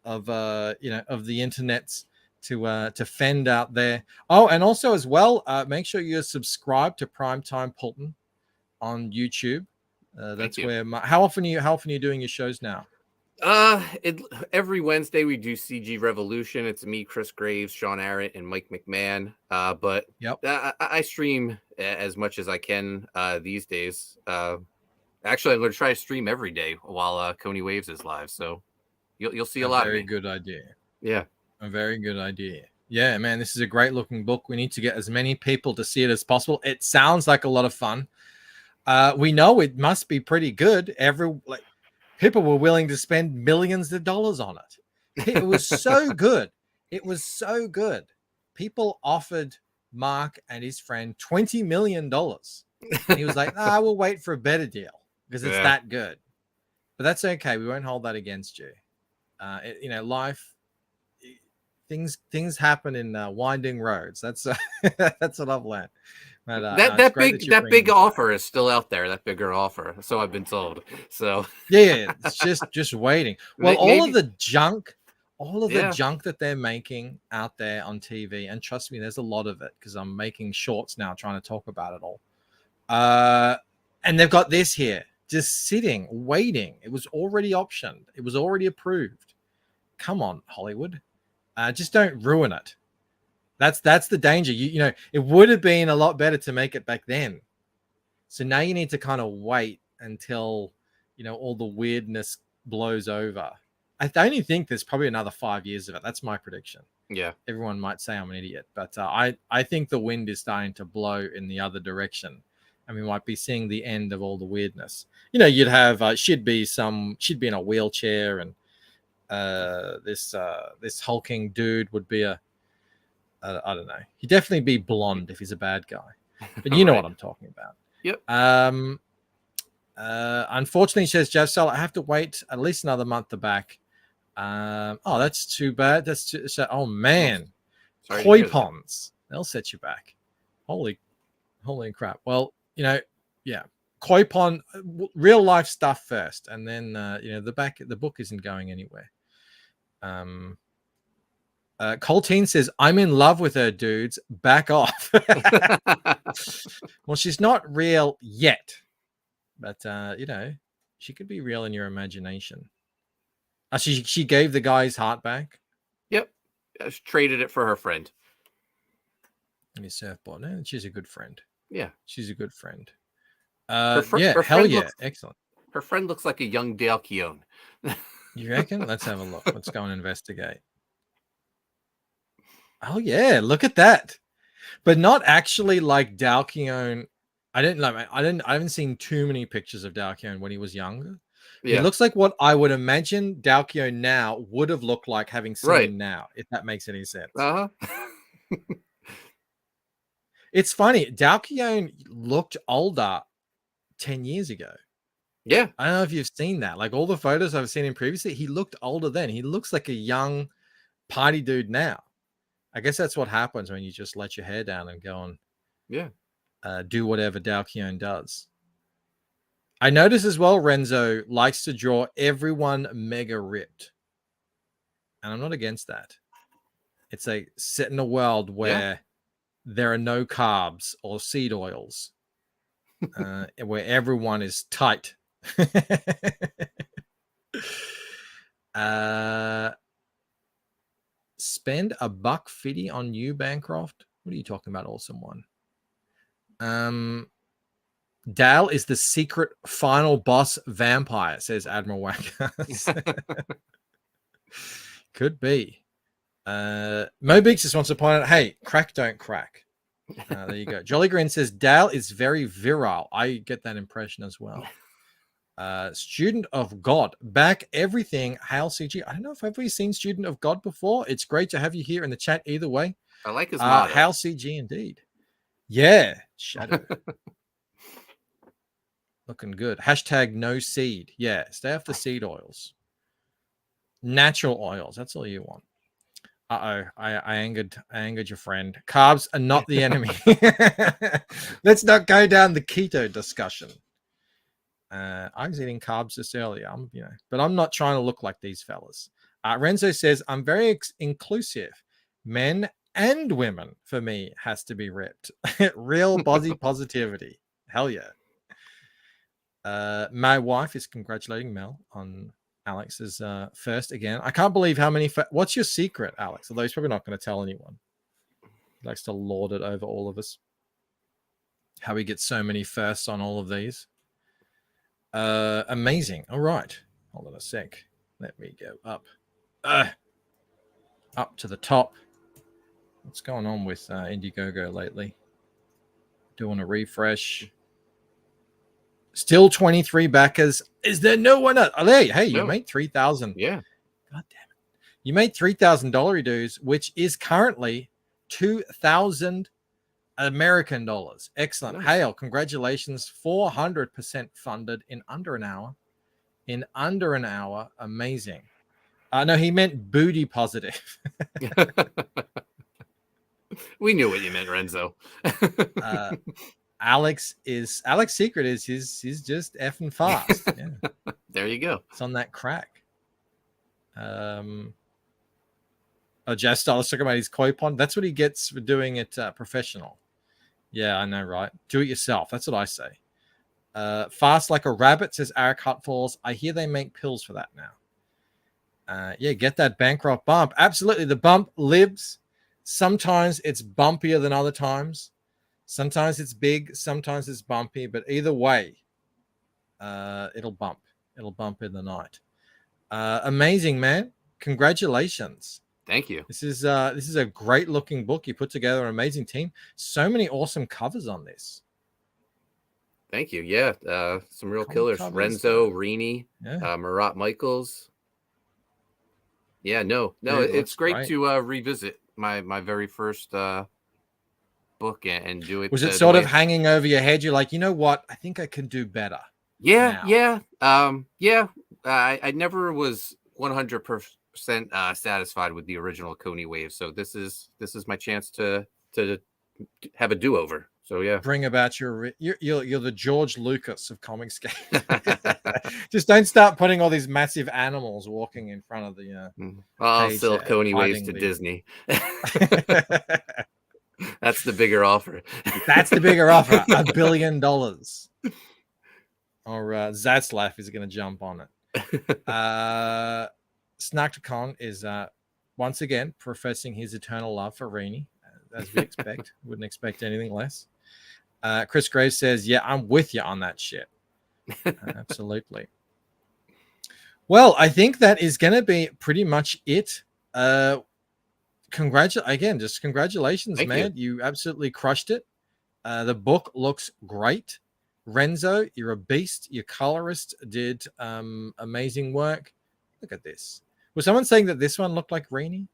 the internets to fend out there. Oh, and also as well, make sure you're subscribed to Primetime Pulton on YouTube. That's where how often are you doing your shows now? Every Wednesday we do CG Revolution. It's me, Chris Graves, Sean Arrett, and Mike McMahon. But I stream as much as I can these days. Actually, I'm going to try to stream every day while KONI Waves is live. So you'll see a lot. Very good idea. Yeah, a very good idea. Yeah, man, this is a great looking book. We need to get as many people to see it as possible. It sounds like a lot of fun. We know it must be pretty good. People were willing to spend millions of dollars on it. It was so good. It was so good. People offered Mark and his friend $20 million. And he was like, we'll wait for a better deal because it's that good. But that's okay. We won't hold that against you. Life, things happen in winding roads. That's that's what I've learned. But, that big offer is still out there. That bigger offer, so I've been told. So yeah, it's just waiting. Well, all of the junk that they're making out there on TV, and trust me, there's a lot of it because I'm making shorts now trying to talk about it all. And they've got this here, just sitting, waiting. It was already optioned. It was already approved. Come on, Hollywood. Just don't ruin it. That's the danger. It would have been a lot better to make it back then. So now you need to kind of wait until, all the weirdness blows over. I only think there's probably another 5 years of it. That's my prediction. Yeah. Everyone might say I'm an idiot, but I think the wind is starting to blow in the other direction. And we might be seeing the end of all the weirdness. You'd have, she'd be in a wheelchair, and this hulking dude would be I don't know. He'd definitely be blonde if he's a bad guy. But you know what I'm talking about. Yep. Unfortunately, says Jeff Sell, I have to wait at least another month to back. That's too bad. Oh man. Koi ponds. They'll set you back. Holy crap. Well, yeah. Koi pond, real life stuff first, and then the book isn't going anywhere. Colteen says, I'm in love with her, dudes. Back off. Well, she's not real yet. But, she could be real in your imagination. She gave the guy's heart back? Yep. She traded it for her friend. And his surfboard. No, she's a good friend. Yeah. She's a good friend. Her Excellent. Her friend looks like a young Dale Keown. You reckon? Let's have a look. Let's go and investigate. Oh yeah, look at that. But not actually like Dale Keown. I haven't seen too many pictures of Dale Keown when he was younger. Yeah. It looks like what I would imagine Dale Keown now would have looked like having seen him now, if that makes any sense. Uh-huh. It's funny. Dale Keown looked older 10 years ago. Yeah. I don't know if you've seen that. Like all the photos I've seen him previously, he looked older then. He looks like a young party dude now. I guess that's what happens when you just let your hair down and go and do whatever Dale Keown does. I notice as well, Renzo likes to draw everyone mega ripped. And I'm not against that. It's set in a world where there are no carbs or seed oils, where everyone is tight. Spend $150 on you, Bancroft. What are you talking about, awesome one? Dale is the secret final boss vampire, says Admiral Wackers. Could be. Mo Beaks just wants to point out, hey, crack don't crack. There you go. Jolly Green says Dale is very virile. I get that impression as well. Student of God, back everything. Hail CG. I don't know if I've ever seen Student of God before. It's great to have you here in the chat either way. I like his motto. Hail CG indeed. Yeah, Shadow. Looking good. Hashtag no seed. Yeah, stay off the seed oils. Natural oils. That's all you want. I angered your friend. Carbs are not the enemy. Let's not go down the keto discussion. I was eating carbs just earlier, but I'm not trying to look like these fellas. Renzo says, I'm very inclusive. Men and women, for me, has to be ripped. Real body positivity. Hell yeah. My wife is congratulating Mel on Alex's first again. I can't believe how many. What's your secret, Alex? Although he's probably not going to tell anyone. He likes to lord it over all of us. How he gets so many firsts on all of these. Amazing. All right. Hold on a sec. Let me go up. Up to the top. What's going on with Indiegogo lately? Doing a refresh. Still 23 backers. Is there no one else? Oh, hey, you made 3,000. Yeah. God damn it. You made $3,000 dues, which is currently 2,000 American dollars. Excellent. Nice. Hale, congratulations. 400% funded in under an hour. In under an hour. Amazing. No, he meant booty positive. We knew what you meant, Renzo. Alex secret is he's just effing fast. Yeah. There you go. It's on that crack. Jazz Style, let's talk about his koi pond. That's what he gets for doing it professional. Yeah, I know, right? Do it yourself. That's what I say. Fast like a rabbit, says Eric Hutfalls. I hear they make pills for that now. Yeah, get that bankrupt bump. Absolutely. The bump lives. Sometimes it's bumpier than other times. Sometimes it's big. Sometimes it's bumpy. But either way, it'll bump. It'll bump in the night. Amazing, man. Congratulations. Thank you. This is a great looking book. You put together an amazing team. So many awesome covers on this. Thank you. Yeah, some real Cool killers. covers. Renzo, Rini, Yeah. Marat Michaels. Yeah, no, Yeah, it it's looks great great. to revisit my very first book and do it. Was it the sort way- of hanging over your head? You're like, you know what? I think I can do better. Yeah, now. yeah. I never was 100% satisfied with the original KONI wave, so this is my chance to have a do over. So yeah, Bring about you're the George Lucas of Comicscape. Just don't start putting all these massive animals walking in front of the. I'll page sell there, KONI waves to hiding the- Disney. That's the bigger offer. That's the bigger offer. $1 billion. Or Zaslav is going to jump on it. Snarkticon is once again professing his eternal love for Rini, as we expect. Wouldn't expect anything less. Chris Graves says, yeah, I'm with you on that shit. Absolutely. Well, I think that is going to be pretty much it. Congratulations, Thank man. You absolutely crushed it. The book looks great. Renzo, you're a beast. Your colorist did amazing work. Look at this. Was someone saying that this one looked like Rini?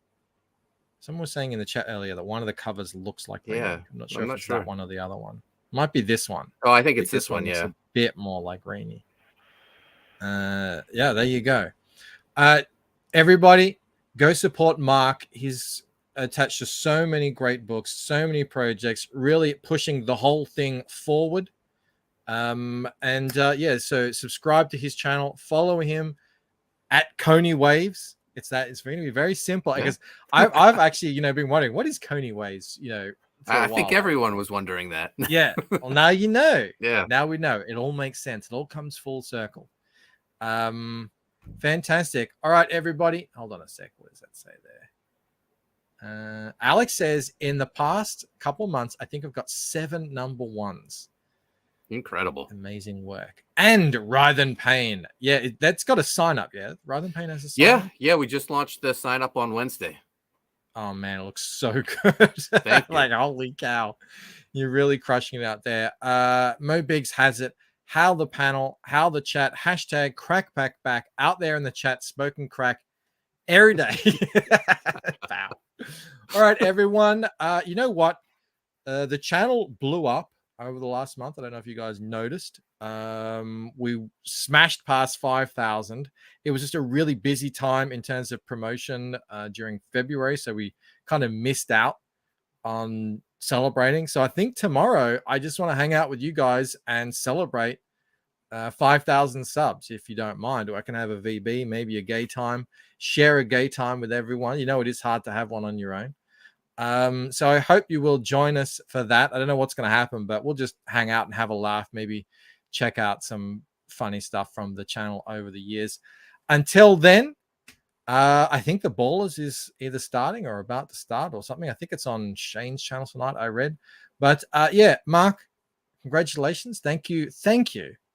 Someone was saying in the chat earlier that one of the covers looks like Rini. Yeah, I'm not sure I'm if not it's sure. that one or the other one. Might be this one. Oh, I think it's this one. looks Yeah. a bit more like Rini. Yeah, there you go. Everybody, go support Mark. He's attached to so many great books, so many projects, really pushing the whole thing forward. Yeah, so subscribe to his channel, follow him at KONI Waves. It's going to be very simple because I've actually been wondering, what is KONI Waves? For a I think while. everyone was wondering that. Yeah. Well, now you know. Yeah. Now we know. It all makes sense. It all comes full circle. Fantastic. All right, everybody. Hold on a sec. What does that say there? Alex says, in the past couple months, I think I've got 7 number 1s. Incredible. Amazing work. And Rythan Payne. Yeah, that's got a sign up. Yeah. Rythan Payne has a sign up. Yeah. We just launched the sign up on Wednesday. Oh man, it looks so good. Thank you. Like, holy cow. You're really crushing it out there. Mo Biggs has it. How the panel, how the chat, hashtag crackpack back out there in the chat, smoking crack every day. Wow. All right, everyone. You know what? The channel blew up over the last month. I don't know if you guys noticed. We smashed past 5,000. It was just a really busy time in terms of promotion during February, so we kind of missed out on celebrating. So I think tomorrow I just want to hang out with you guys and celebrate 5,000 subs, if you don't mind. Or I can have a VB, maybe a gay time, share a gay time with everyone. It is hard to have one on your own. So I hope you will join us for that. I don't know what's going to happen, but we'll just hang out and have a laugh, maybe check out some funny stuff from the channel over the years. Until then, I think the Ballers is either starting or about to start or something. I think it's on Shane's channel tonight, I read. But yeah, Mark, congratulations. Thank you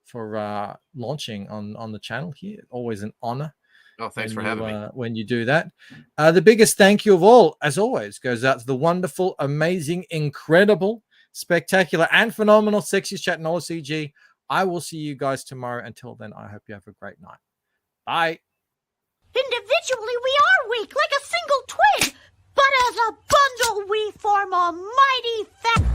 for launching on the channel here. Always an honor. Oh, thanks for having me. When you do that. The biggest thank you of all, as always, goes out to the wonderful, amazing, incredible, spectacular, and phenomenal Sexiest Chat and all CG. I will see you guys tomorrow. Until then, I hope you have a great night. Bye. Individually, we are weak, like a single twig. But as a bundle, we form a mighty